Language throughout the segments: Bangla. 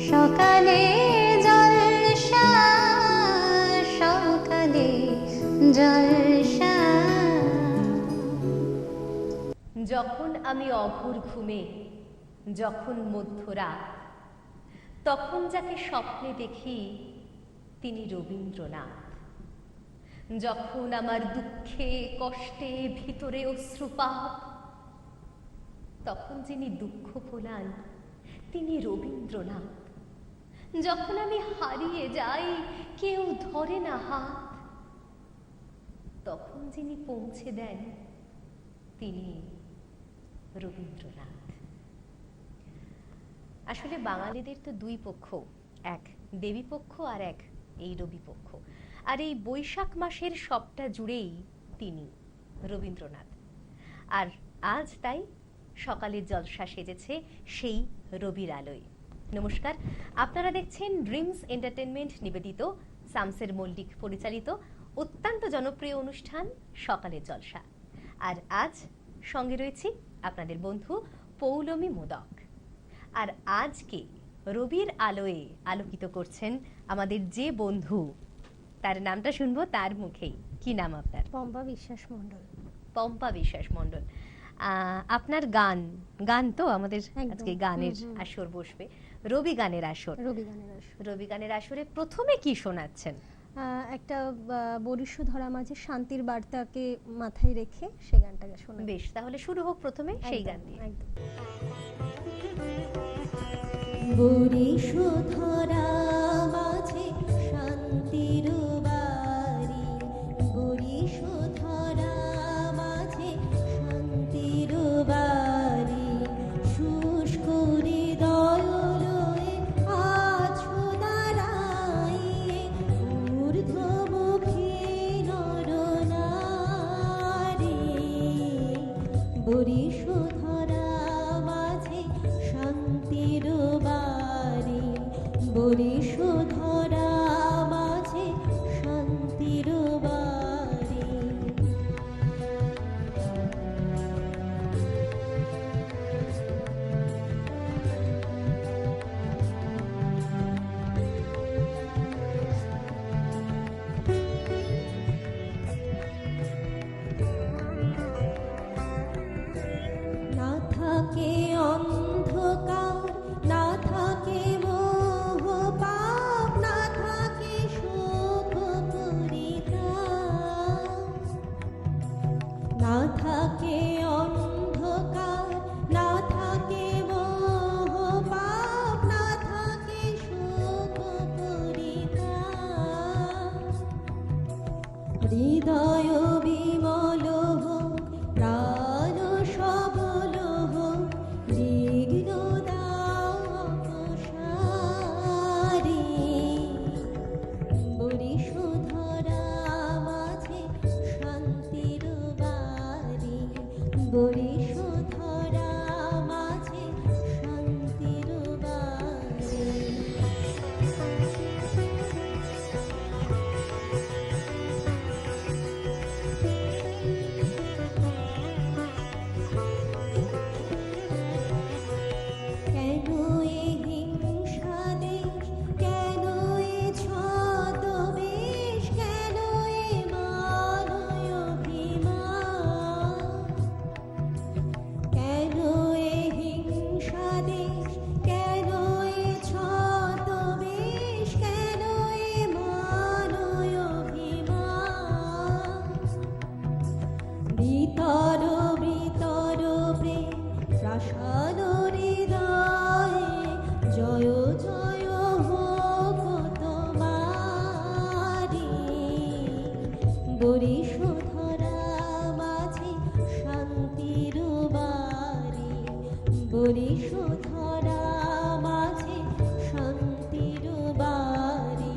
সকালে জলসা, সকালে জলসা। যখন আমি অঘোর ঘুমে, যখন মধ্যরাত, তখন যাকে স্বপ্নে দেখি তিনি রবীন্দ্রনাথ। যখন আমার দুঃখে কষ্টে ভিতরে অশ্রুপাত, তখন যিনি দুঃখ ভোলান তিনি রবীন্দ্রনাথ। যখন আমি হারিয়ে যাই, কেউ ধরে না হাত, তখন যিনি পৌঁছে দেন তিনি রবীন্দ্রনাথ। আসলে বাঙালিদের তো দুই পক্ষ, এক দেবী পক্ষ আর এক এই রবি পক্ষ। আর এই বৈশাখ মাসের সবটা জুড়েই তিনি রবীন্দ্রনাথ। আর আজ তাই সকালের জলসা সেজেছে সেই রবির আলোয়। নমস্কার, আপনারা দেখছেন ড্রিমস এন্টারটেনমেন্ট নিবেদিত, শামসের মল্লিক পরিচালিত অত্যন্ত জনপ্রিয় অনুষ্ঠান সকালের জলসা। আর আজ সঙ্গে রয়েছি আপনাদের বন্ধু পৌলমী মোদক। আর আজকে রবির আলোয় আলোকিত করছেন আমাদের যে বন্ধু, তার নামটা শুনবো তার মুখেই। কি নাম আপনার? পম্পা বিশ্বাস মণ্ডল। পম্পা বিশ্বাস মণ্ডল। আপনার গান তো আমাদের আজকে গানের আসর বসবে, রবি গানের আসর। রবি গানের আসরে প্রথমে কি শোনাচ্ছেন? একটা বরিশু-ধরা মাঝে শান্তির বার্তাকে মাথায় রেখে সে গানটাকে শোনা। বেশ, তাহলে শুরু হোক প্রথমে সেই গান দিয়ে। একদম। বরিশু-ধরা মাঝে শান্তির বাড়ি, বরিশু-ধরা মাঝে শান্তির বাড়ি, শুষ্ক হৃদয় লয়ে আছো দাঁড়াইয়ে, ঊর্ধ্বমুখী নরনারী। বরিশু-ধরা মাঝে শান্তির বাড়ি, বরিশু-ধরা মাঝে শান্তির বাড়ি। না থাকে অন্ধকার, না থাকে মোহ পাপ, না থাকে শোক পরিতাপ। না থাকে অন্ধকার, না থাকে মোহ পাপ, না থাকে শোক পরিতাপ। হৃদয় বিমল হোক, প্রাণ সবল হোক, বিঘ্ন দাও অপসারি। বরিশু-ধরা মাঝে শান্তির বাড়ি, বরিশু-ধরা মাঝে শান্তির বাড়ি। কেন এ হিংসা দেশ, কেন এ ছদ্মবেশ, কেন এ মানয় অভিমান। কেন এ হিংসা দেশ, কেন এ ছদ্মবেশ, কেন এ মানয় অভিমান। ভিতর ভিতর প্রেম প্রাসাদ হৃদয়ে, জয় জয় হোক তোমারি। বরিশু-ধরা মাঝে শান্তির বাড়ি, বরিশু-ধরা মাঝে শান্তির বাড়ি,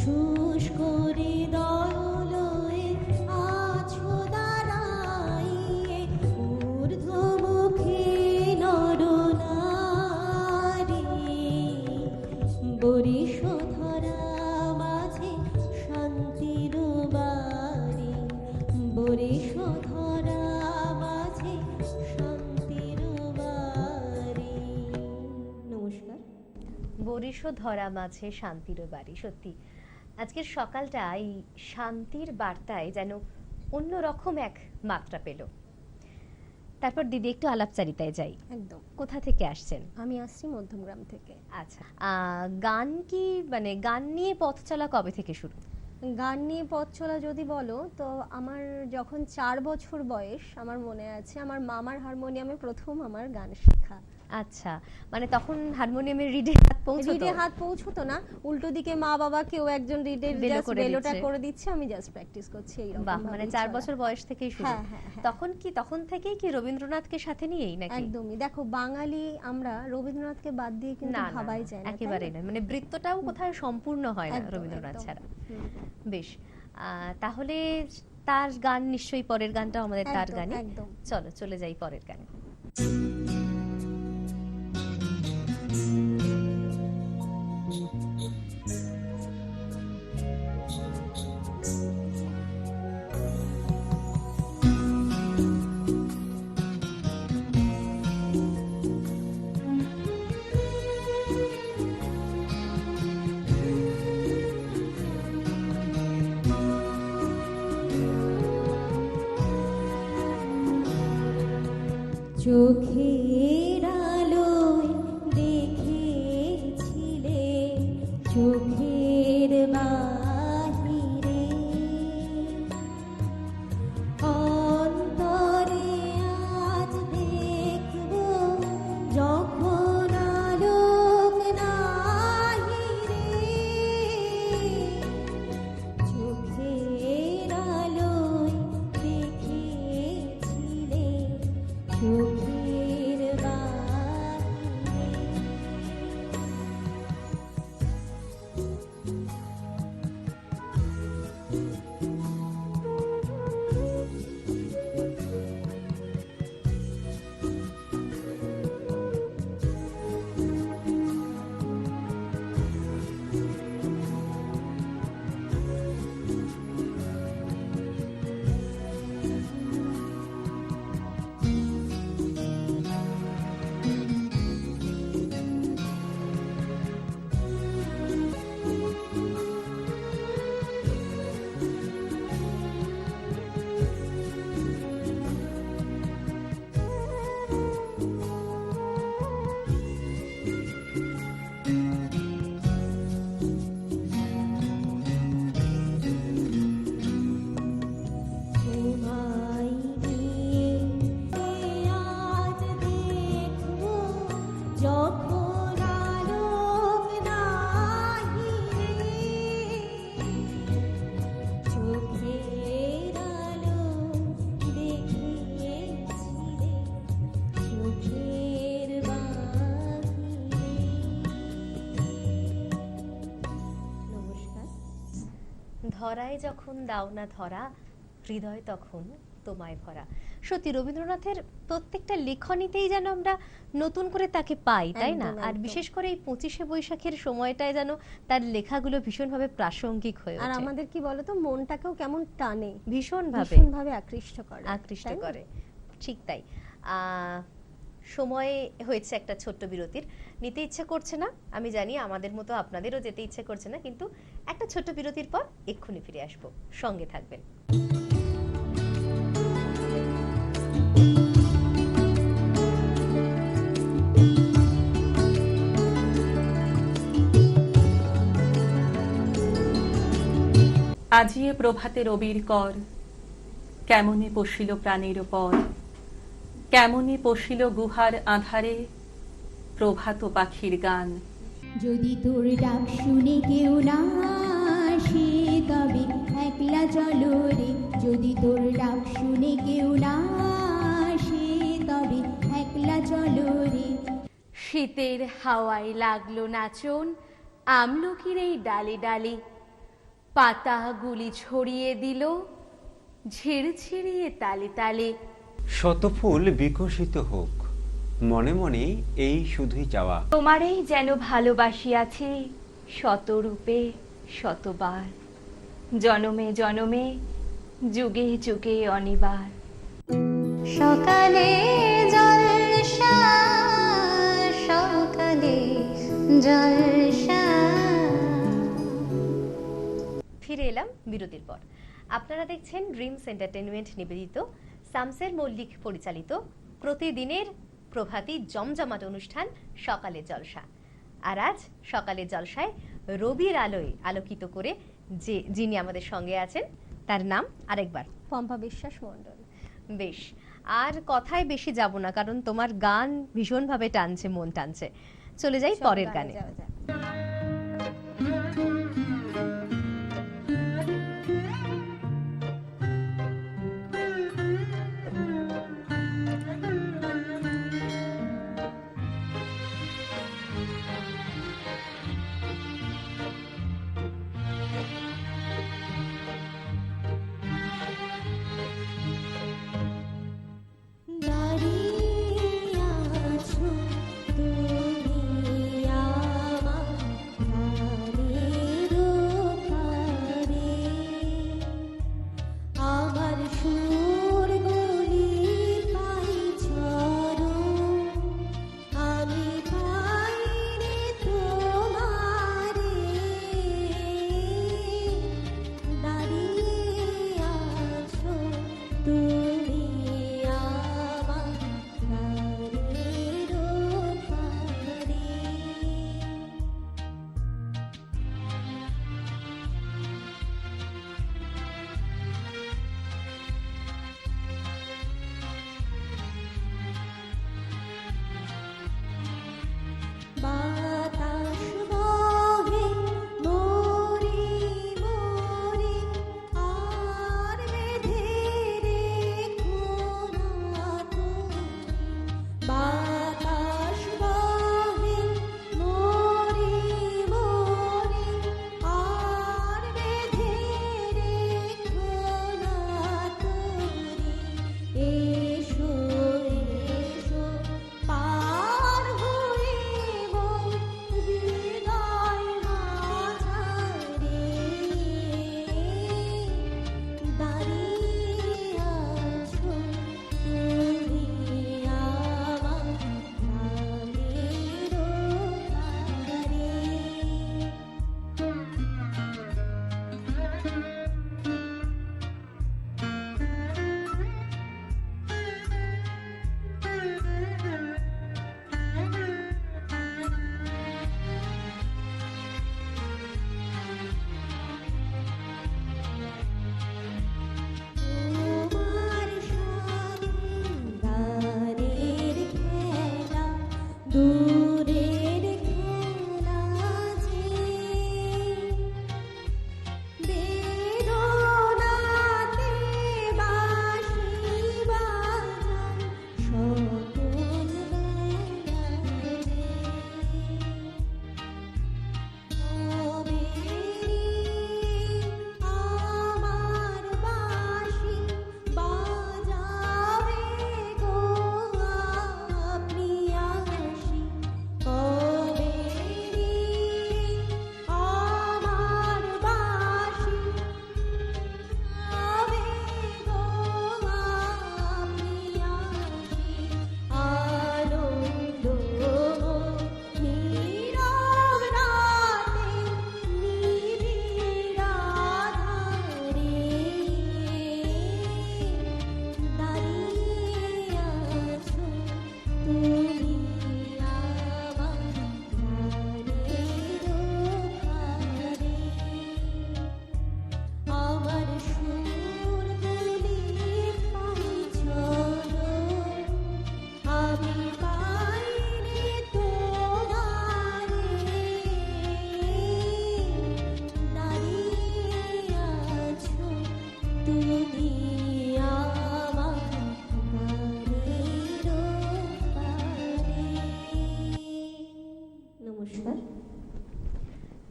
শুষ্ক হৃদয় লয়ে আছো দাঁড়াইয়ে, ঊর্ধ্বমুখী নরনারী। বরিশু-ধরা মাঝে শান্তির বাড়ি, বরিশু-ধরা মাঝে শান্তির বাড়ি। নমস্কার। বরিশ ধরা মাঝে শান্তির বাড়ি। সত্যি আজকের সকালটা এই শান্তির বার্তায় যেন অন্যরকম এক মাত্রা পেল। তারপর দিদি একটু আলাপচারিতায় যাই। একদম। কোথা থেকে আসছেন? আমি আসছি মধ্যমগ্রাম থেকে। আচ্ছা, গান কি মানে গান নিয়ে পথ চলা কবে থেকে শুরু? গান নিয়ে পথ চলা যদি বলো তো আমার যখন 4 বছর বয়স, আমার মনে আছে আমার মামার হারমোনিয়ামে প্রথম আমার গান শেখা। আচ্ছা, মানে তখন হারমোনিয়ামের রিডে হাত পৌঁছতো? রিডে হাত পৌঁছতো না, উল্টো দিকে মা বাবা কেউ একজন রিডের বেলো জাস্ট করে বেলোটা দিচ্ছে। করে দিচ্ছে, আমি জাস্ট প্র্যাকটিস করছি এইরকম। বাহ, মানে 4 বছর বয়স থেকেই শুরু। হ্যাঁ, হ্যাঁ, হ্যাঁ। তখন থেকেই কি রবীন্দ্রনাথকে সাথে নিয়েই নাকি? একদমই। দেখো বাঙালি আমরা রবীন্দ্রনাথকে বাদ দিয়ে কিন্তু না, ভাবাই যায় না, তাই না? একেবারেই না, মানে বৃত্তটাও কোথায় সম্পূর্ণ হয় না একদম, রবীন্দ্রনাথ একদম। ছাড়া। হুম। বেশ, তাহলে তার গান নিশ্চয়ই পরের গানটাও আমাদের তার একদম, গানই। একদম। চলো চলে যাই পরের গানে। চোখের আলোয় দেখেছিলে চোখের বাহিরে, অন্তরে আজ দেখব যখন আলোক নাহিরে। চোখের আলোয় দেখেছিলে চোখের বাহিরে। তোমায় নিয়ে আজ দেখব যখন আলোক নাহিরে। চোখের আলো দেখেছিলে চোখের বাহিরে। নমস্কার। ধরায় যখন দাও না ধরা, হৃদয় তখন তোমায় ভরা। সত্যি রবীন্দ্রনাথের প্রত্যেকটা লেখনীতেই যেন আমরা নতুন করে তাকে পাই, তাই না? একদম, আর একদম। বিশেষ করে এই 25শে বৈশাখের সময়টায় যেন তার লেখাগুলো ভীষণভাবে প্রাসঙ্গিক হয়ে আর ওঠে, আমাদের কি বলতো, মনটাকেও কেমন টানে, ভীষণভাবে ভীষণভাবে আকৃষ্ট করে, আকৃষ্ট তাই না? করে। ঠিক তাই। সময় হয়েছে একটা ছোট্ট বিরতির। নিতে ইচ্ছে করছে না, আমি জানি, আমাদের মতো আপনাদেরও যেতে ইচ্ছে করছে না, কিন্তু একটা ছোট্ট বিরতির পর এক্ষুনি ফিরে আসবো, সঙ্গে থাকবেন। আজিয়ে প্রভাতে রবির কর, কেমনে পশিল প্রাণের পর, কেমনে পশিল গুহার আধারে প্রভাত পাখির গান। যদি তোর ডাক শুনে কেউ না আসে তবে একলা চলো রে। যদি তোর ডাক শুনে কেউ না আসে তবে একলা চলো রে। শীতের হাওয়ায় লাগলো নাচন আমলকির এই ডালে ডালে, পাতাগুলি ছড়িয়ে দিল ঝিরঝিরিয়ে তালে তালে। শতফুল বিকশিত হোক, মনে মনে এই শুধুই চাওয়া। তোমারেই যেন ভালোবাসিয়াছি শতরূপে শতবার, জনমে জনমে যুগে যুগে অনিবার। সকালে জলসা, সকালে জলসা। ফিরে এলাম বিরতির পর। আপনারা দেখছেন ড্রিমস এন্টারটেনমেন্ট নিবেদিত শামসের মল্লিক পরিচালিত প্রতিদিনের প্রভাতী জমজমাট অনুষ্ঠান সকালের জলসা। আর আজ সকালের জলসায় রবির আলোয় আলোকিত করে যিনি আমাদের সঙ্গে আছেন তার নাম আরেকবার। পম্পা বিশ্বাস মণ্ডল। বেশ, আর কথায় বেশি যাব না, কারণ তোমার গান ভীষণভাবে টানছে, মন টানছে। চলে যাই পরের গানে। যাওয়া যাক। দাঁড়িয়ে আছো তুমি আমার প্রাণের ওপারে, আমার সুরগুলি পাই চরণ, আমি পাই রে তোমারে। দাঁড়িয়ে আছো তুমি আমার প্রাণের ওপারে। বাতাস বহে মোরে মোরে, আর বেঁধে রেখো না তুমি। বাতাস বহে মোরে মোরে, আর বেঁধে রেখো না তুমি। এসো এসো পার হয়ে মোর হৃদয় মাঝারে, দাঁড়িয়ে আছো তুমি আমার প্রাণের ওপারে। তোমার সন্ধানের খেলা দূরের খেলা যে, বেদনাতে বাঁশি বাজায় সকল বেলায় রে। আমার বাঁশি বাজাবে গো আপনি আসি, কবে আমার বাঁশি বাজাবে গো আপনি আসি। আনন্দ নীরব রাতে নিবিড় আধারে, দাঁড়িয়ে আছো তুমি আমার প্রাণের ওপারে। আমার সুরগুলি পাই চরণ, আমি পাই রে তোমারে। দাঁড়িয়ে আছো তুমি আমার প্রাণের ওপারে। নমস্কার।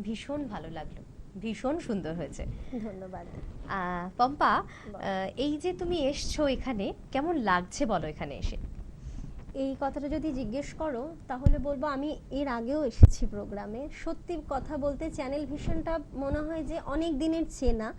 ভীষণ ভালো লাগলো, ভীষণ সুন্দর হয়েছে। ধন্যবাদ। পম্পা, এই যে তুমি এসছো এখানে, কেমন লাগছে বলো এখানে এসে? এই কথাটা যদি জিজ্ঞেস করো তাহলে বলবো আমি এর আগেও এসেছি প্রোগ্রামে। সত্যি কথা বলতে চ্যানেল ভিশনটা মনে হয় যে অনেক দিনের চেনা।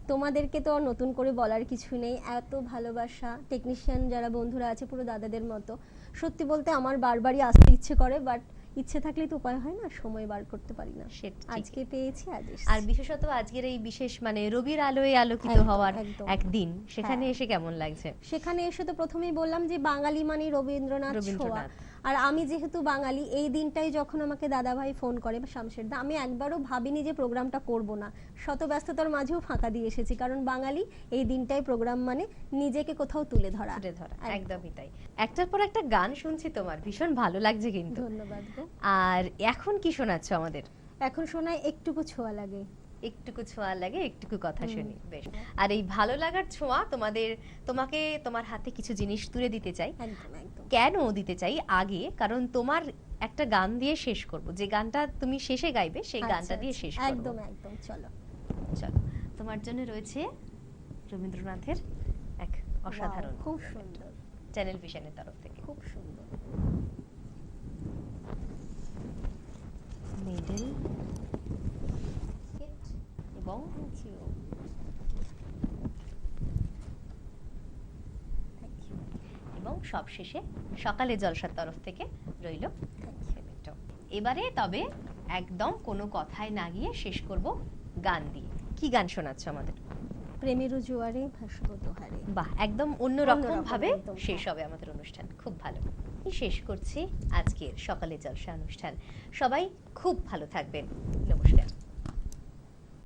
তোমাদেরকে তো আর নতুন করে বলার কিছু নেই, এত ভালোবাসা, টেকনিশিয়ান যারা বন্ধুরা আছে পুরো দাদাদের মতো। সত্যি বলতে আমার বারবারই আসতে ইচ্ছে করে, বাট ইচ্ছে থাকলে তো উপায় হয় না, সময় বার করতে পারি না। সেটা ঠিক। আজকে পেয়েছি, আজ এসেছি। আর বিশেষত আজকের এই বিশেষ মানে রবির আলোয় আলোকিত একদম, হওয়ার একদম। একদিন, সেখানে হ্যাঁ। এসে কেমন লাগছে? সেখানে এসে তো প্রথমেই বললাম যে বাঙালি মানে রবীন্দ্রনাথ ছোঁয়া। রবীন্দ্রনাথ। আর আমি যেহেতু বাঙালি, এই দিনটাই যখন আমাকে দাদাভাই ফোন করে বা শামশেরদা, আমি একবারও ভাবিনি যে প্রোগ্রামটা করব না। শত ব্যস্ততার মাঝেও ফাঁকা দিয়ে এসেছি, কারণ বাঙালি এই দিনটাই প্রোগ্রাম মানে নিজেকে কোথাও তুলে ধরা। তুলে ধরা, একদম। একদমই তাই। একটার পর একটা গান শুনছি তোমার, ভীষণ ভালো লাগছে কিন্তু। ধন্যবাদ গো। আর এখন কি শোনাচ্ছ আমাদের? এখন শোনায় একটুকু ছোঁয়া লাগে। একটুকু ছোঁয়া লাগে, একটুকু কথা শুনি। বেশ। আর এই ভালো লাগার ছোঁয়া তোমাকে তোমার হাতে কিছু জিনিস তুলে দিতে চাই। একদম একদম। কেন দিতে চাই আগে, কারণ তোমার একটা গান দিয়ে শেষ করব, যে গানটা তুমি শেষে গাইবে সেই আচ্ছা, গানটা দিয়ে আচ্ছা। শেষ করব। একদম একদম, চলো। চলো, তোমার জন্য রয়েছে রবীন্দ্রনাথের এক অসাধারণ Wow, খুব সুন্দর, চ্যানেল ভিশনের তরফ থেকে খুব সুন্দর। মিডল এবং Thank you. Thank you. এবং সবশেষে সকালে জলসার তরফ থেকে রইল পেমেন্টও। এবারে তবে একদম কোনো কথায় না গিয়ে শেষ করব গান দিয়ে। কি গান শোনাচ্ছ আমাদের? প্রেমের জোয়ারে ভাসব দোহারে। বাহ, একদম অন্যরকম অন্যরকম ভাবে একদম, শেষ হ্যাঁ। হবে আমাদের অনুষ্ঠান। খুব ভালো। শেষ করছি আজকের সকালে জলসা অনুষ্ঠান। সবাই খুব ভালো থাকবেন। নমস্কার।